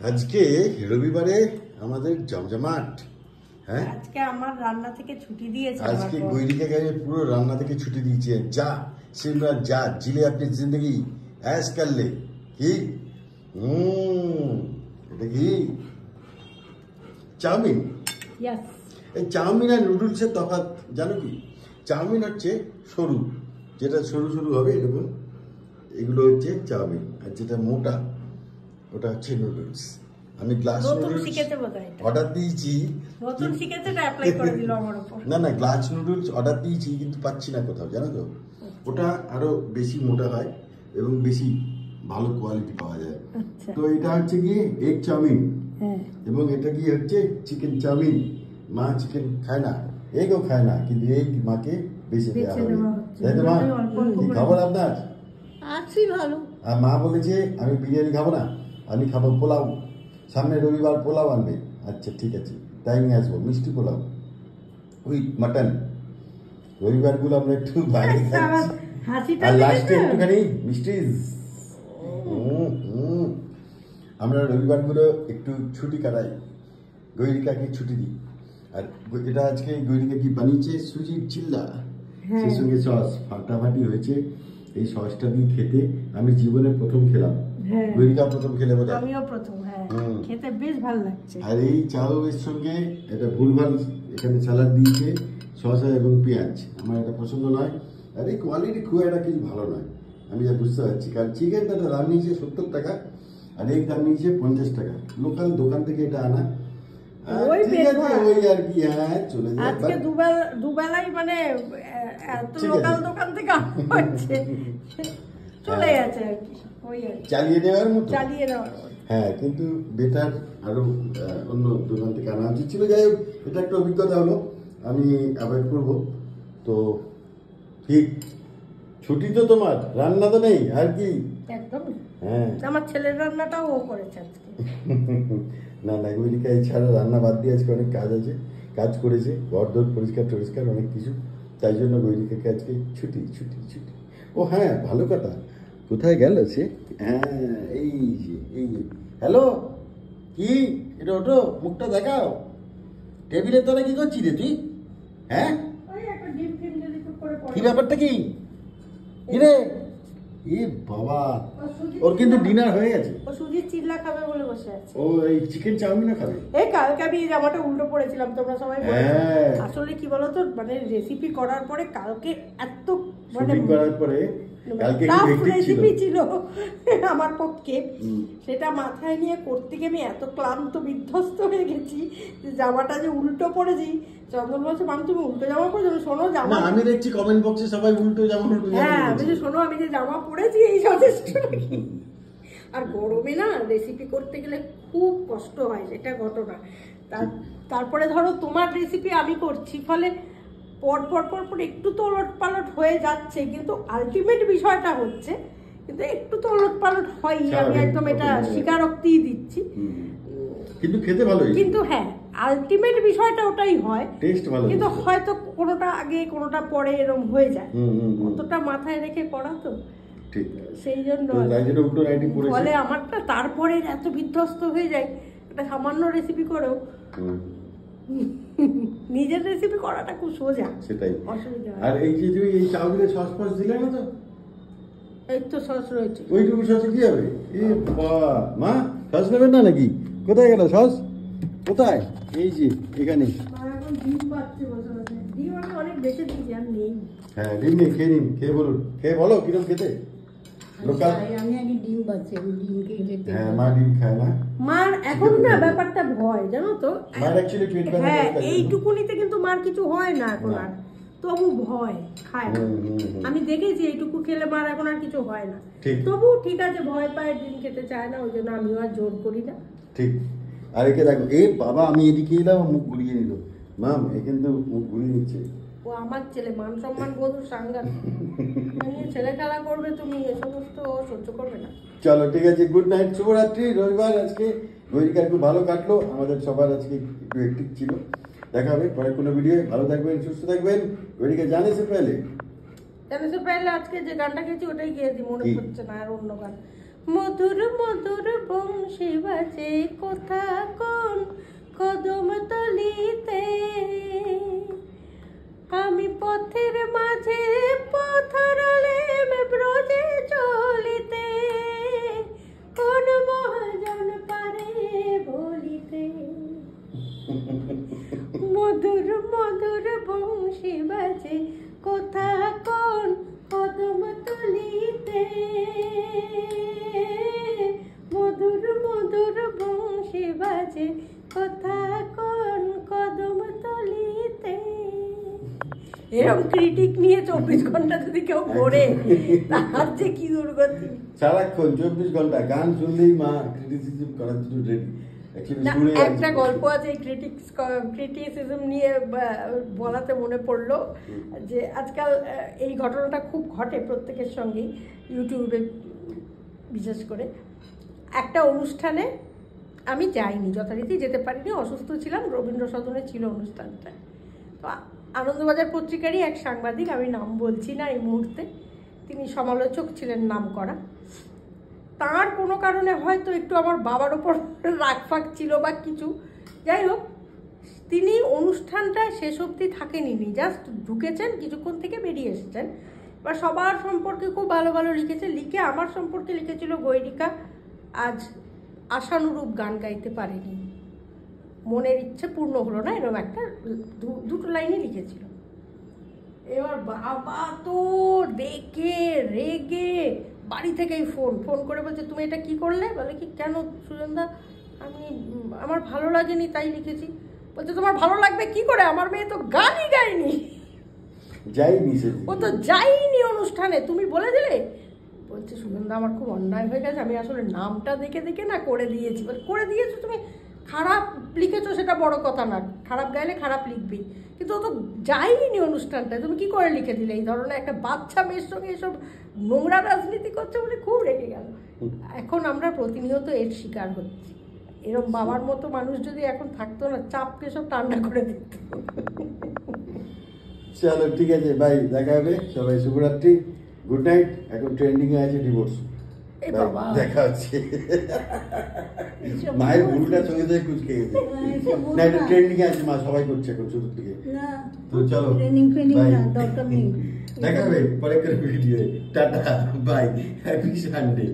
আজকে রবিবারে আমাদের জমজমাট। হ্যাঁ, আজকে আমার রান্না থেকে ছুটি দিয়েছে। আজকে গৈরিকাকে পুরো রান্না থেকে ছুটি দিয়েছে। যা सिमरन जा जिले अपनी जिंदगी ऐश कर ले কি এটা কি চাউমিন। यस, এই চাউমিন আর নুডলসের তফাৎ জানো কি? চাউমিন হচ্ছে সরু, যেটা সরু সরু হবে এরকম, এগুলো হচ্ছে চাউমিন। আর যেটা মোটা ওটা হচ্ছে নুডলস। আমি গ্লাস নুডলস অর্ডার দিয়েছি, নতুন শিখেছে এটা অ্যাপ্লাই করে দিল আমার উপর। না না, গ্লাস নুডলস অর্ডার দিয়েছি কিন্তু পাচ্ছি না কোথাও, জানো তো। ওটা আরো বেশি মোটা হয় এবং বেশি ভালো কোয়ালিটি পাওয়া যায়। তো এটা হচ্ছে কি এগ চাউমিন, এবং এটা কি হচ্ছে চিকেন চাউমিন। মা চিকেন খায় না, এগও খায় না, কিন্তু এগ মাকে বেশি দেওয়া হবে, তাই তো মা? কি খবর আপনার? আছি ভালো। আর মা বলেছে আমি বিরিয়ানি খাবো না, আমি খাবো পোলাও। সামনে রবিবার পোলাও আনবে। আচ্ছা ঠিক আছে, তাই নিয়ে আসবো মিষ্টি পোলাও উইথ মাটন। রবিবারগুলো আমরা একটু বাইরে খাচ্ছি, আর লাস্টে একটুখানি মিষ্টি। আমরা রবিবারগুলো একটু ছুটি কাটাই, গৈরিকাকে ছুটি দিই। আর এটা আজকে গৈরিকা কি বানিয়েছে? সুজির চিল্লা, সেই সঙ্গে সস ফাটাফাটি হয়েছে। এই সসটা দিয়ে খেতে আমি জীবনে প্রথম খেলাম। গৈরিকা প্রথম খেলে বোধ হয়, আমিও প্রথম। হ্যাঁ, খেতে বেশ ভালো লাগছে। আর এই চাউয়ের সঙ্গে এটা ভুলভাল এখানে স্যালাড দিয়েছে, শসা এবং পেঁয়াজ। আমার এটা পছন্দ নয়, আর এই কোয়ালিটি খুব একটা কিছু ভালো নয়, আমি যা বুঝতে পারছি। কারণ চিকেনটা দাম নিয়েছে 70 টাকা, আর এই দাম নিয়েছে 50 টাকা। লোকাল দোকান থেকে এটা আনা। ওই আর কি, হ্যাঁ চলে যায়। আজকে দুবেলাই মানে এত লোকাল দোকান থেকে হচ্ছে, চলে গেছে আর কি, ওই চালিয়ে দেওয়ার মতো, চালিয়ে দেওয়ার। হ্যাঁ, কিন্তু বেটার আরো অন্য দোকান থেকে আনা উচিত ছিল। যাই হোক, এটা একটা অভিজ্ঞতা হলো, আমি অ্যাভয়েড করবো। তো ঠিক, ছুটি তো তোমার, রান্না তো নেই আর কি। একদম, হ্যাঁ, আমার ছেলের রান্নাটাও ও করেছে আজকে। না না, গৈরিকা এছাড়া রান্না বাদ দিয়ে আজকে অনেক কাজ আছে, কাজ করেছে, ঘরদোর পরিষ্কার টরিষ্কার অনেক কিছু। তাই জন্য গৈরিকাকে আজকে ছুটি ছুটি ছুটি। ও হ্যাঁ, ভালো কথা, কোথায় গেল সে? হ্যাঁ, এই যে হ্যালো, কি এটা? ওটো, মুখটা দেখাও। টেবিলে তোরা কি করছিস রে তুই? হ্যাঁ, কি ব্যাপারটা কি রে? এ বাবা, ওর কিন্তু ডিনার হয়ে গেছে। ও সুজির চিল্লা খাবে বলে বসে আছে। ও এই চিকেন চাউমিনও খাবে। এই কালকে আমি জামাটা উল্টো পড়েছিলাম, তোমরা সবাই বলেছো। আসলে কি বলতো, মানে রেসিপি করার পরে কালকে এত মানে করার পরে কালকে কি রেসিপি ছিল আমার পক্ষে, সেটা মাথায় নিয়ে করতে গিয়ে আমি এত ক্লান্ত বিধ্বস্ত হয়ে গেছি যে জামাটা যে উল্টো পড়েছি। চন্দন বলছে, মাম তুমি উল্টো জামা পরেছো? শোনো জামা, আমি দেখছি কমেন্ট বক্সে সবাই উল্টো জামা উল্টো জামা। হ্যাঁ, আমি যে শোনো, আমি যে জামা পরেছি এই যথেষ্ট নাকি? আর গরমে না রেসিপি করতে গেলে খুব কষ্ট হয়, সেটা ঘটনা। তারপরে ধরো তোমার রেসিপি আমি করছি, ফলে পর পর পর পর একটু তো ওলট পালট হয়ে যাচ্ছে, কিন্তু আলটিমেট বিষয়টা হচ্ছে, কিন্তু একটু তো ওলট পালট হয়ই, আমি একদম এটা স্বীকারোক্তিই দিচ্ছি। কিন্তু খেতে ভালো, কিন্তু হ্যাঁ, আলটিমেট বিষয়টা ওটাই হয়, টেস্ট ভালো। কিন্তু হয়তো কোনোটা আগে কোনোটা পরে এরকম হয়ে যায়, অতটা মাথায় রেখে করা তো ঠিক, সেই জন্য ফলে আমারটা তারপরে এত বিধ্বস্ত হয়ে যায়। একটা সামান্য রেসিপি করেও নিজের রেসিপি করাটা খুব সোজা, সেটাই অসুবিধা। আর এই যে তুই এই চাউমিনে সস ফস দিলে না তো? এই তো সস রয়েছে, ওইটুকু সস কি হবে? এ বাবা, মা সস নেবেন না নাকি? কোথায় গেল সস? কোথায়? এই যে এখানে। এখন ডিম পাচ্ছে, বসে বসে ডিম আমি অনেক বেশি দিয়েছি, আর নেই। হ্যাঁ, ডিম নেই, খেয়ে নিন, খেয়ে বলুন, খেয়ে বলো কিরকম খেতে। আমি আগে ডিম পাচ্ছি, আমি ডিম খেতে। হ্যাঁ, মা ডিম খায় না। মার এখন না ব্যাপারটা ভয়, জানো তো। মার অ্যাকচুয়ালি পেট ব্যথা। হ্যাঁ, এইটুকুনিতে কিন্তু মার কিছু হয় না এখন আর, তবু ভয় খায় না। আমি দেখেছি এইটুকু খেলে মার এখন আর কিছু হয় না, তবু ঠিক আছে, ভয় পায়, ডিম খেতে চায় না, ওই জন্য আমিও আর জোর করি না। ঠিক। আর একে দেখো, এ বাবা, আমি এদিকে এলাম, মুখ গুলিয়ে নিল। মাম, এ কিন্তু মুখ গুলিয়ে নিচ্ছে। ও আমার ছেলে, মান সম্মান বোধ সাংঘাতিক। ছেলে খেলা করবে, তুমি এ সমস্ত সহ্য করবে না। চলো ঠিক আছে, গুড নাইট, শুভরাত্রি। রবিবার আজকে গৈরিকা একটু ভালো কাটলো, আমাদের সবার আজকে একটু হেক্টিক ছিল। দেখা হবে পরে কোনো ভিডিও। ভালো থাকবেন, সুস্থ থাকবেন। গৈরিকা জানে সে পেলে আজকে যে গানটা গেছি ওটাই গিয়ে দিই, মনে পড়ছে না আর অন্য গান। মধুর মধুর বংশী বাজে কোথা কোন কদম তলিতে, আমি পথের মাঝে পথ হারালেম ব্রজে চলিতে, কোন মহাজন পারে বলিতে। মধুর মধুর বংশী বাজে কোথা কোন কদম তলিতে, মধুর মধুর বংশী বাজে কোথা কোন কদম তলিতে। এরকম ক্রিটিক নিয়ে 24 ঘন্টা যদি কেউ পড়ে তার যে কি দুর্গতি। সারাক্ষণ 24 ঘন্টা গান শুনলেই মা ক্রিটিসিজম করার জন্য রেডি। একটা গল্প আছে ক্রিটিসিজম নিয়ে বলাতে মনে পড়লো যে আজকাল এই ঘটনাটা খুব ঘটে প্রত্যেকের সঙ্গেই, ইউটিউবে বিশেষ করে। একটা অনুষ্ঠানে আমি যাইনি, যথারীতি যেতে পারিনি, অসুস্থ ছিলাম, রবীন্দ্র সদনে ছিল অনুষ্ঠানটা। তো আনন্দবাজার পত্রিকারই এক সাংবাদিক, আমি নাম বলছি না এই মুহূর্তে, তিনি সমালোচক ছিলেন নাম করা। তার কোনো কারণে হয়তো একটু আমার বাবার ওপর রাগফাগ ছিল বা কিছু, যাই হোক, তিনি অনুষ্ঠানটায় শেষ অবধি থাকেনি, জাস্ট ঢুকেছেন, কিছুক্ষণ থেকে বেরিয়ে এসেছেন। এবার সবার সম্পর্কে খুব ভালো ভালো লিখেছে, লিখে আমার সম্পর্কে লিখেছিল গৈরিকা আজ আশানুরূপ গান গাইতে পারেনি, মনের ইচ্ছে পূর্ণ হলো না, এরকম একটা দুটো লাইনই লিখেছিল। এবার বাবা তো দেখে রেগে বাড়ি থেকেই ফোন করে বলছে তুমি এটা কি করলে? বলে কি কেন সুজনদা, আমি আমার ভালো লাগেনি তাই লিখেছি। বলছে তোমার ভালো লাগবে কি করে, আমার মেয়ে তো গানই গায়নি, ও তো যাইনি অনুষ্ঠানে, তুমি বলে দিলে। বলছে সুজনদা আমার খুব অন্যায় হয়ে গেছে, আমি আসলে নামটা দেখে দেখে না করে দিয়েছি। করে দিয়েছো তুমি, খারাপ লিখেছো সেটা বড় কথা না, খারাপ গাইলে খারাপ লিখবেই, কিন্তু ও তো যাইনি অনুষ্ঠানটায়, তুমি কি করে লিখে দিলে? এই ধরনের একটা বাচ্চা মেয়ের সঙ্গে এসব নোংরা রাজনীতি করছে বলে খুব রেগে গেল। এখন আমরা প্রতিনিয়ত এর শিকার হচ্ছি। এরকম বাবার মতো মানুষ যদি এখন থাকতো না, চাপকে সব ঠান্ডা করে দিত। চলো ঠিক আছে ভাই, দেখা হবে, সবাই শুভরাত্রি, গুড নাইট। এখন ট্রেন্ডিং এ আছে ডিভোর্স, দেখা হচ্ছে। মায়ের ভুলটা সঙ্গে সঙ্গে কুচকে গেছে, না এটা ট্রেন্ডিং এ আছে, মা সবাই করছে এখন শুরু থেকে। তো চলো দেখা হবে পরে video, tata bye, happy Sunday.